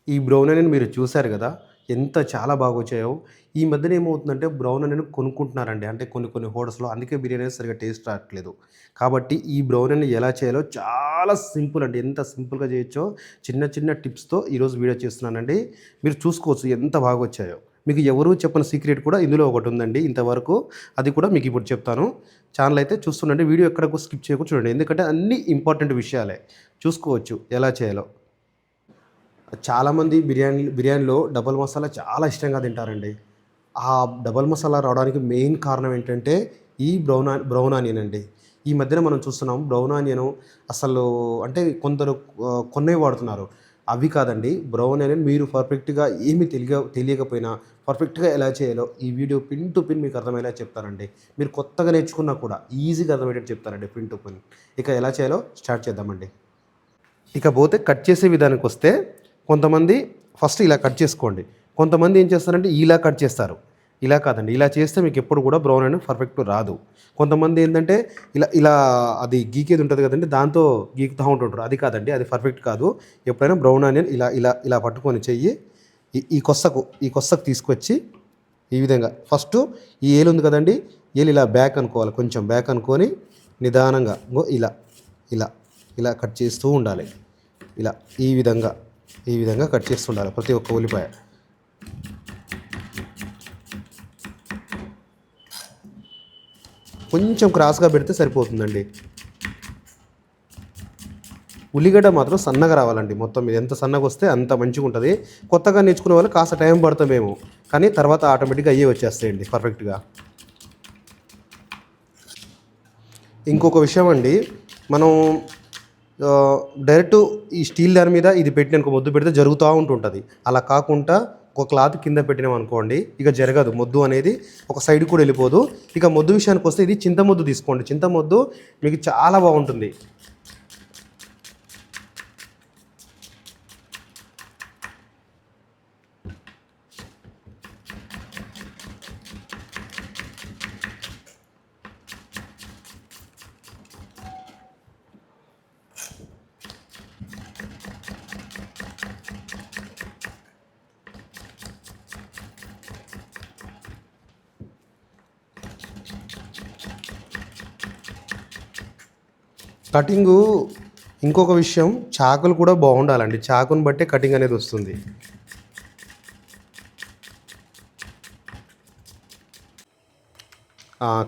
ఈ brown onion మీరు చూసారు గదా! చాలా బాగొచ్చాయో. ఈ మధ్యన ఏమవుతుందంటే బ్రౌన్ ఆనియన్ కొనుక్కుంటున్నారండి. అంటే కొన్ని హోటల్స్‌లో అందుకే బిర్యానీ అనేది సరిగ్గా టేస్ట్ రావట్లేదు. కాబట్టి ఈ బ్రౌన్ ఆనియన్ ఎలా చేయాలో చాలా సింపుల్ అండి. ఎంత సింపుల్‌గా చేయొచ్చో చిన్న టిప్స్‌తో ఈరోజు వీడియో చేస్తున్నానండి. మీరు చూసుకోవచ్చు ఎంత బాగొచ్చాయో. మీకు ఎవరు చెప్పని సీక్రెట్ కూడా ఇందులో ఒకటుందండి ఇంతవరకు. అది కూడా మీకిప్పుడు చెప్తాను. ఛానెల్ అయితే చూస్తుండండి. వీడియో ఎక్కడ స్కిప్ చేయకుండా చూడండి. ఎందుకంటే అన్నీ ఇంపార్టెంట్ విషయాలే. చూసుకోవచ్చు ఎలా చేయాలో. చాలామంది బిర్యానీలో డబల్ మసాలా చాలా ఇష్టంగా తింటారండి. ఆ డబల్ మసాలా రావడానికి మెయిన్ కారణం ఏంటంటే, ఈ బ్రౌన్ ఆనియన్ అండి. ఈ మధ్యన మనం చూస్తున్నాం బ్రౌన్ ఆనియను అసలు అంటే కొందరు కొన్నే వాడుతున్నారు. అవి కాదండి. బ్రౌన్ ఆనియన్ మీరు పర్ఫెక్ట్‌గా ఏమి తెలియకపోయినా పర్ఫెక్ట్‌గా ఎలా చేయాలో ఈ వీడియో పిన్ టు పిన్ మీకు అర్థమయ్యేలా చెప్తానండి. మీరు కొత్తగా నేర్చుకున్నా కూడా ఈజీగా అర్థమయ్యేటట్టు చెప్తానండి పిన్ టు పిన్. ఇక ఎలా చేయాలో స్టార్ట్ చేద్దామండి. ఇకపోతే కట్ చేసే విధానానికొస్తే కొంతమంది ఫస్ట్ ఇలా కట్ చేసుకోండి. కొంతమంది ఏం చేస్తారంటే ఇలా కట్ చేస్తారు. ఇలా కాదండి. ఇలా చేస్తే మీకెప్పుడు కూడా బ్రౌన్ అనేది పర్ఫెక్ట్ రాదు. కొంతమంది ఏందంటే ఇలా ఇలా అది గీకేది ఉంటది కదండీ! దాంతో గీకుతా ఉంటుంటారు. అది కాదండి. అది పర్ఫెక్ట్ కాదు. ఎప్పుడైనా బ్రౌన్ ఆనియన్ ఇలా పట్టుకొని చెయ్యి ఈ కొసకు తీసుకొచ్చి ఈ విధంగా ఫస్టు ఈ ఏలుంది కదండీ! ఏలు ఇలా బ్యాక్ అనుకోవాలి. కొంచెం బ్యాక్ అనుకోని నిదానంగా ఇలా ఇలా కట్ చేస్తూ ఉండాలి. ఇలా ఈ విధంగా కట్ చేస్తుండాలి ప్రతి ఒక్క ఉల్లిపాయ. కొంచెం క్రాస్‌గా పెడితే సరిపోతుందండి. ఉల్లిగడ్డ మాత్రం సన్నగా రావాలండి మొత్తం మీద. ఎంత సన్నగొస్తే అంత మంచిగుంటది. కొత్తగా నేర్చుకునే వాళ్ళు కాస్త టైం పడతామేమో, కానీ తర్వాత ఆటోమేటిక్‌గా అయ్యే వచ్చేస్తాయండి పర్ఫెక్ట్‌గా. ఇంకొక విషయం అండి, మనం డైరెక్ట్ ఈ స్టీల్ దాని మీద ఇది పెట్టిననుకో మొద్దు పెడితే జరుగుతూ ఉంటుంటది. అలా కాకుండా ఒక క్లాత్ కింద పెట్టినామనుకోండి ఇక జరగదు. మొద్దు అనేది ఒక సైడ్‌కి కూడా వెళ్ళిపోదు. ఇక మొద్దు విషయానికొస్తే ఇది చింతమొద్దు తీసుకోండి. చింతమొద్దు మీకు చాలా బాగుంటుంది. కటింగు ఇంకొక విషయం, చాకులు కూడా బాగుండాలండి. చాకుని బట్టే కటింగ్ అనేది వస్తుంది.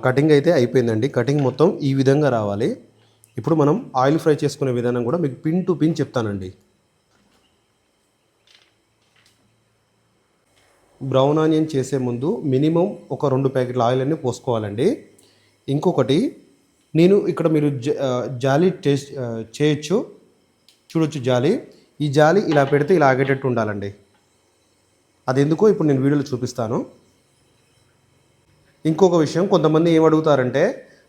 కటింగ్ అయితే అయిపోయిందండి. కటింగ్ మొత్తం ఈ విధంగా రావాలి. ఇప్పుడు మనం ఆయిల్ ఫ్రై చేసుకునే విధానం కూడా మీకు పిన్ టు పిన్ చెప్తానండి. బ్రౌన్ ఆనియన్ చేసే ముందు మినిమం ఒక 2 ప్యాకెట్ల ఆయిల్ అన్నీ పోసుకోవాలండి. ఇంకొకటి నేను ఇక్కడ మీరు జాలి టేస్ట్ చేయొచ్చు. చూడొచ్చు జాలి. ఈ జాలి ఇలా పెడితే ఇలా ఆగేటట్టు ఉండాలండి. అదెందుకో ఇప్పుడు నేను వీడియోలో చూపిస్తాను. ఇంకొక విషయం, కొంతమంది ఏమడుగుతారంటే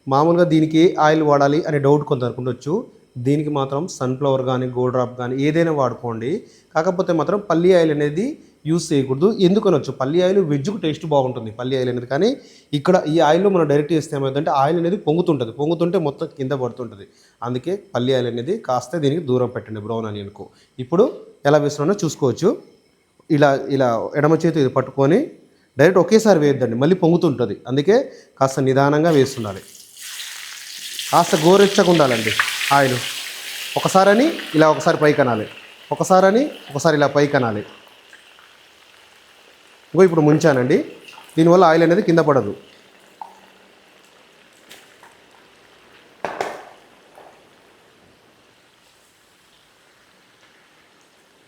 మామూలుగా దీనికి ఏ ఆయిల్ వాడాలి అనే డౌట్ కొందరికి ఉండొచ్చు. దీనికి మాత్రం సన్‌ఫ్లవర్ గానీ, గోల్డ్ డ్రాప్ గానీ ఏదైనా వాడుకోండి. కాకపోతే మాత్రం పల్లి ఆయిల్ అనేది యూజ్ చేయకూడదు. ఎందుకనొచ్చు, పల్లి ఆయిల్ వెజ్‌కు టేస్ట్ బాగుంటుంది పల్లి ఆయిల్ అనేది. కానీ ఇక్కడ ఈ ఆయిల్‌లో మనం డైరెక్ట్ చేస్తే ఏమైందంటే ఆయిల్ అనేది పొంగుతుంటది. పొంగుతుంటే మొత్తం కింద పడుతుంటది. అందుకే పల్లి ఆయిల్ అనేది కాస్త దీనికి దూరం పెట్టండి బ్రౌన్ ఆనియన్‌కు. ఇప్పుడు ఎలా వేస్తున్నానో చూసుకోవచ్చు. ఇలా ఎడమ చేతి ఇది పట్టుకొని డైరెక్ట్ ఒకేసారి వేయొద్దండి, మళ్ళీ పొంగుతుంటుంది. అందుకే కాస్త నిదానంగా వేస్తుండాలి. కాస్త గోరెచ్చగా ఉండాలండి ఆయిల్. ఒకసారి పైకి అనాలి, ఒకసారి ఇలా పైకి అనాలి. ఇప్పుడు ముంచానండి. దీనివల్ల ఆయిల్ అనేది కింద పడదు.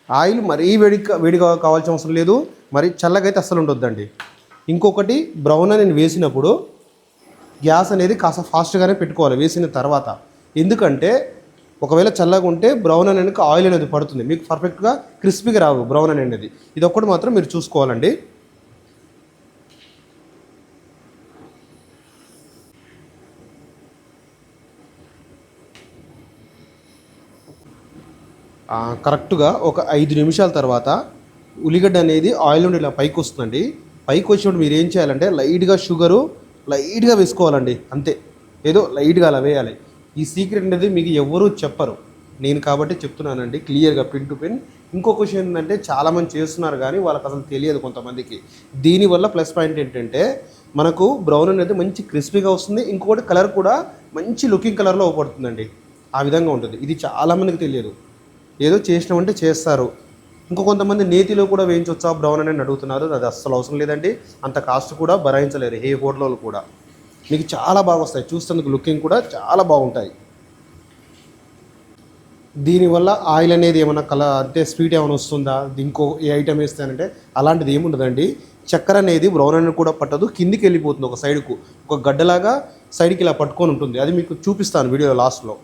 ఆయిల్ మరీ వేడిగా కావాల్సిన అవసరం లేదు, మరి చల్లగా అయితే అస్సలు ఉండొద్దండి. ఇంకొకటి, బ్రౌన్ ఆనియన్ వేసినప్పుడు గ్యాస్ అనేది కాస్త ఫాస్ట్గానే పెట్టుకోవాలి వేసిన తర్వాత. ఎందుకంటే ఒకవేళ చల్లగా ఉంటే బ్రౌన్ ఆనియన్కి ఆయిల్ అనేది పడుతుంది, మీకు పర్ఫెక్ట్గా క్రిస్పీగా రావు బ్రౌన్ ఆనియన్ అనేది. ఇది ఒక్కటి మాత్రం మీరు చూసుకోవాలండి. కరెక్ట్గా ఒక 5 నిమిషాల తర్వాత ఉల్లిగడ్డ అనేది ఆయిల్ నుండి ఇలా పైకి వస్తుందండి. పైకి వచ్చినప్పుడు మీరు ఏం చేయాలంటే లైట్గా వేసుకోవాలండి. అంతే, ఏదో లైట్గా అలా వేయాలి. ఈ సీక్రెట్ అనేది మీకు ఎవ్వరూ చెప్పరు. నేను కాబట్టి చెప్తున్నానండి క్లియర్గా పిన్ టు పిన్. ఇంకొక విషయం ఏంటంటే చాలామంది చేస్తున్నారు కానీ వాళ్ళకి అసలు తెలియదు కొంతమందికి. దీనివల్ల ప్లస్ పాయింట్ ఏంటంటే మనకు బ్రౌన్ అనేది మంచి క్రిస్పీగా వస్తుంది. ఇంకొకటి కలర్ కూడా మంచి లుకింగ్ కలర్లో అవపడుతుందండి. ఆ విధంగా ఉంటుంది. ఇది చాలామందికి తెలియదు. ఏదో చేసినామంటే చేస్తారు. ఇంకో కొంతమంది నేతిలో కూడా వేయించవచ్చా బ్రౌన్ అని అడుగుతున్నారు. అది అస్సలు అవసరం లేదండి. అంత కాస్ట్ కూడా భరాయించలేరు ఏ హోటల్లో కూడా. మీకు చాలా బాగా వస్తాయి. చూసేందుకు లుకింగ్ కూడా చాలా బాగుంటాయి. దీనివల్ల ఆయిల్ అనేది ఏమైనా అంటే స్వీట్ ఏమైనా వస్తుందా, ఇంకో ఏ ఐటమ్ వేస్తానంటే అలాంటిది ఏముండదండి. చక్కెర అనేది బ్రౌన్ అనేది కూడా పట్టదు, కిందికి వెళ్ళిపోతుంది ఒక సైడ్కు. ఒక గడ్డలాగా సైడ్కి ఇలా పట్టుకొని ఉంటుంది. అది మీకు చూపిస్తాను వీడియో లాస్ట్లో.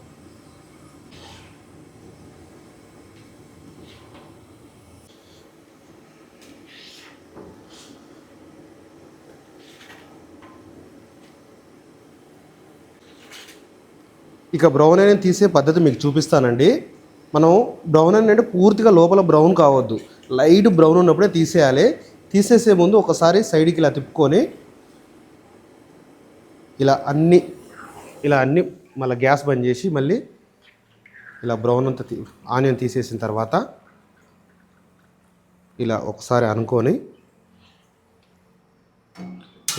ఇక బ్రౌన్ అనేది తీసే పద్ధతి మీకు చూపిస్తానండి. మనం బ్రౌన్ అనేది పూర్తిగా లోపల బ్రౌన్ కావద్దు, లైట్ బ్రౌన్ ఉన్నప్పుడే తీసేయాలి. తీసేసే ముందు ఒకసారి సైడ్కి ఇలా తిప్పుకొని ఇలా అన్నీ మళ్ళీ గ్యాస్ బంద్ చేసి మళ్ళీ ఇలా బ్రౌన్ అంతా ఆనియన్ తీసేసిన తర్వాత ఇలా ఒకసారి అనుకొని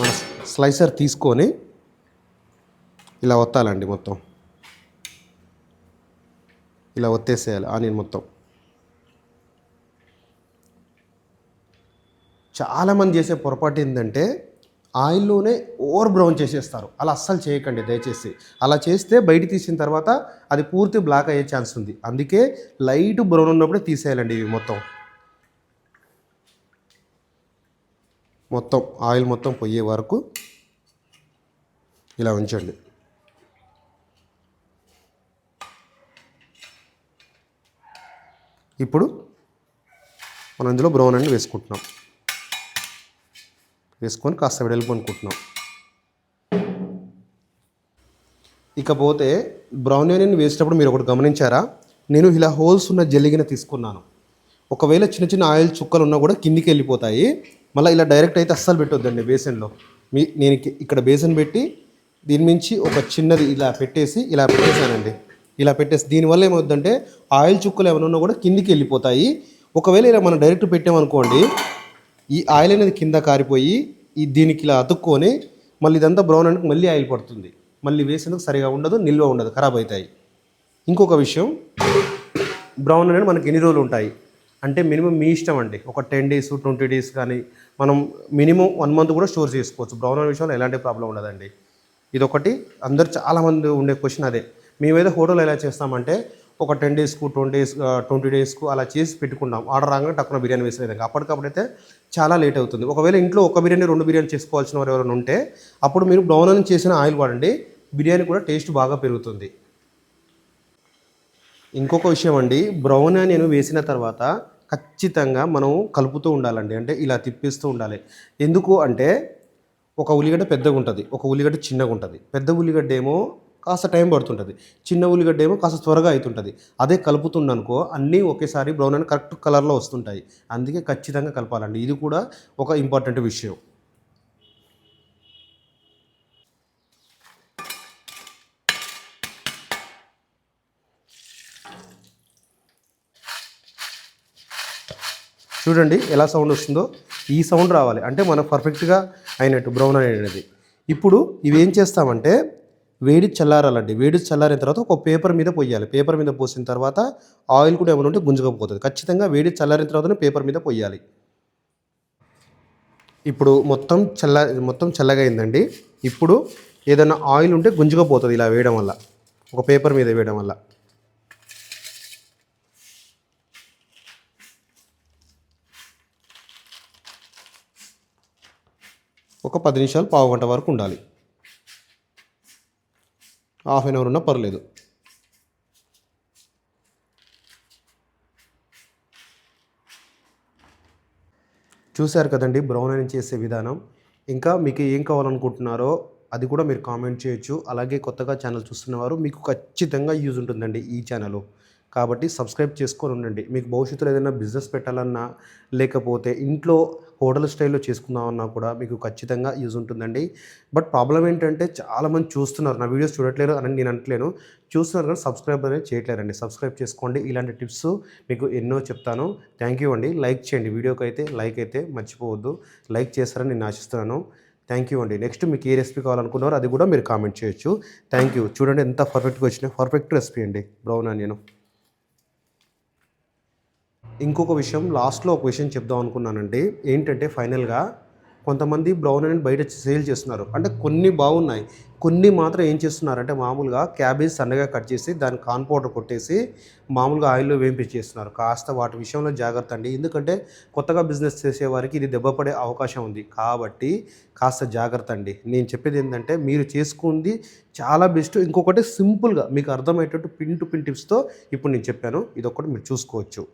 మన స్లైసర్ తీసుకొని ఇలా ఒత్తాలండి. మొత్తం ఇలా ఒత్తేసేయాలి ఆనియన్ మొత్తం. చాలామంది చేసే పొరపాటు ఏంటంటే ఆయిల్లోనే ఓవర్ బ్రౌన్ చేసేస్తారు. అలా అస్సలు చేయకండి దయచేసి. అలా చేస్తే బయట తీసిన తర్వాత అది పూర్తి బ్లాక్ అయ్యే ఛాన్స్ ఉంది. అందుకే లైట్ బ్రౌన్ ఉన్నప్పుడే తీసేయాలండి. ఇవి మొత్తం ఆయిల్ మొత్తం పోయే వరకు ఇలా ఉంచండి. ఇప్పుడు మనం ఇందులో బ్రౌన్ అని వేసుకుంటున్నాం. వేసుకొని కాస్త వెడల్పు అనుకుంటున్నాం. ఇకపోతే బ్రౌన్ ఆనియన్ వేసేటప్పుడు మీరు ఒకటి గమనించారా, నేను ఇలా హోల్స్ ఉన్న జల్లిగిన తీసుకున్నాను. ఒకవేళ చిన్న చిన్న ఆయిల్ చుక్కలు ఉన్నా కూడా కిందికి వెళ్ళిపోతాయి. మళ్ళీ ఇలా డైరెక్ట్ అయితే అస్సలు పెట్టొద్దండి బేసన్లో. నేను ఇక్కడ బేసన్ పెట్టి దీని నుంచి ఒక చిన్నది ఇలా పెట్టేసానండి. ఇలా పెట్టేసి దీనివల్ల ఏమవుతుందంటే ఆయిల్ చుక్కలు ఏమైనా ఉన్నా కూడా కిందికి వెళ్ళిపోతాయి. ఒకవేళ ఇలా మనం డైరెక్ట్ పెట్టామనుకోండి, ఈ ఆయిల్ అనేది కింద కారిపోయి దీనికి ఇలా అతుక్కొని మళ్ళీ ఇదంతా బ్రౌన్ అంటే మళ్ళీ ఆయిల్ పడుతుంది. మళ్ళీ వేసేందుకు సరిగా ఉండదు, నిల్వ ఉండదు, ఖరాబ్ అవుతాయి. ఇంకొక విషయం, బ్రౌన్ అనేది మనకి ఎన్ని రోజులు ఉంటాయి అంటే మినిమం మీ ఇష్టం అండి. ఒక 10 days 20 days కానీ మనం మినిమం 1 month కూడా స్టోర్ చేసుకోవచ్చు. బ్రౌన్ అనే విషయంలో ఎలాంటి ప్రాబ్లం ఉండదండి. ఇదొకటి అందరు చాలామంది ఉండే క్వశ్చన్ అదే. మేమైతే హోటల్లో ఎలా చేస్తామంటే ఒక 10 days 20 days అలా చేసి పెట్టుకుంటాం. ఆర్డర్ రాగానే టక్కున బిర్యానీ వేసే విధంగా. అప్పటికప్పుడైతే చాలా లేట్ అవుతుంది. ఒకవేళ ఇంట్లో ఒక బిర్యానీ 2 బిర్యానీ చేసుకోవాల్సిన వారు ఎవరైనా ఉంటే అప్పుడు మీరు బ్రౌన్ అని చేసిన ఆయిల్ వాడండి. బిర్యానీ కూడా టేస్ట్ బాగా పెరుగుతుంది. ఇంకొక విషయం అండి, బ్రౌన్ ఆనియన్ వేసిన తర్వాత ఖచ్చితంగా మనం కలుపుతూ ఉండాలండి. అంటే ఇలా తిప్పిస్తూ ఉండాలి. ఎందుకు అంటే ఒక ఉల్లిగడ్డ పెద్దగా ఉంటుంది, ఒక ఉల్లిగడ్డ చిన్నగా ఉంటుంది. పెద్ద ఉల్లిగడ్డ ఏమో కాస్త టైం పడుతుంటుంది, చిన్న ఉల్లిగడ్డ ఏమో కాస్త త్వరగా అవుతుంటుంది. అదే కలుపుతుందనుకో అన్నీ ఒకేసారి బ్రౌన్ అని కరెక్ట్ కలర్లో వస్తుంటాయి. అందుకే ఖచ్చితంగా కలపాలండి. ఇది కూడా ఒక ఇంపార్టెంట్ విషయం. చూడండి ఎలా సౌండ్ వస్తుందో. ఈ సౌండ్ రావాలి అంటే మనకు పర్ఫెక్ట్గా అయినట్టు బ్రౌన్ అనేది. ఇప్పుడు ఇవి ఏం చేస్తామంటే వేడి చల్లారాలండి. వేడి చల్లారిన తర్వాత ఒక పేపర్ మీద పోయాలి. పేపర్ మీద పోసిన తర్వాత ఆయిల్ కూడా ఏమైనా ఉంటే గుంజుకపోతుంది. ఖచ్చితంగా వేడి చల్లారిన తర్వాతనే పేపర్ మీద పోయాలి. ఇప్పుడు మొత్తం చల్లగా అయిందండి. ఇప్పుడు ఏదైనా ఆయిల్ ఉంటే గుంజుకపోతుంది ఇలా వేయడం వల్ల, ఒక పేపర్ మీద వేయడం వల్ల. ఒక 10 నిమిషాలు, పావు గంట వరకు ఉండాలి. ½ an hour ఉన్నా పర్లేదు. చూశారు కదండి బ్రౌన్ ఆనియన్ చేసే విధానం. ఇంకా మీకు ఏం కావాలనుకుంటున్నారో అది కూడా మీరు కామెంట్ చేయొచ్చు. అలాగే కొత్తగా ఛానల్ చూస్తున్నవారు మీకు ఖచ్చితంగా యూజ్ ఉంటుందండి ఈ ఛానల్. కాబట్టి సబ్స్క్రైబ్ చేసుకొని ఉండండి. మీకు భవిష్యత్తులో ఏదైనా బిజినెస్ పెట్టాలన్నా, లేకపోతే ఇంట్లో హోటల్ స్టైల్‌లో చేసుకుందామన్నా కూడా మీకు ఖచ్చితంగా యూజ్ ఉంటుందండి. బట్ ప్రాబ్లమ్ ఏంటంటే చాలామంది చూస్తున్నారు. నా వీడియోస్ చూడట్లేరు అని నేను అనట్లేను. చూస్తున్నారు కానీ సబ్స్క్రైబ్ అనేది చేయట్లేరండి. సబ్స్క్రైబ్ చేసుకోండి. ఇలాంటి టిప్స్ మీకు ఎన్నో చెప్తాను. థ్యాంక్ యూ అండి. లైక్ చేయండి. వీడియోకైతే లైక్ అయితే మర్చిపోవద్దు. లైక్ చేస్తారని నేను ఆశిస్తున్నాను. థ్యాంక్ యూ అండి. నెక్స్ట్ మీకు ఏ రెసిపీ కావాలనుకున్నారో అది కూడా మీరు కామెంట్ చేయొచ్చు. Thank you. చూడండి ఎంత పర్ఫెక్ట్‌గా వచ్చినాయో. పర్ఫెక్ట్ రెసిపీ అండి బ్రౌన్ ఆనియన్. ఇంకొక విషయం లాస్ట్‌లో ఒక విషయం చెప్దాం అనుకున్నానండి. ఏంటంటే ఫైనల్‌గా కొంతమంది బ్రౌన్ ఆనియన్ బయట సేల్ చేస్తున్నారు. అంటే కొన్ని బాగున్నాయి. కొన్ని మాత్రం ఏం చేస్తున్నారంటే మామూలుగా క్యాబేజ్ సన్నగా కట్ చేసి దాన్ని కార్న్ పౌడర్ కొట్టేసి మామూలుగా ఆయిల్‌లో వేయించేస్తున్నారు. కాస్త వాటి విషయంలో జాగ్రత్త అండి. ఎందుకంటే కొత్తగా బిజినెస్ చేసేవారికి ఇది దెబ్బ పడే అవకాశం ఉంది. కాబట్టి కాస్త జాగ్రత్త అండి. నేను చెప్పేది ఏంటంటే మీరు చేసుకుంది చాలా బెస్ట్. ఇంకొకటి సింపుల్‌గా మీకు అర్థమయ్యేటట్టు పిన్ టు పిన్ టిప్స్‌తో ఇప్పుడు నేను చెప్పాను. ఇదొక్కటి మీరు చూసుకోవచ్చు.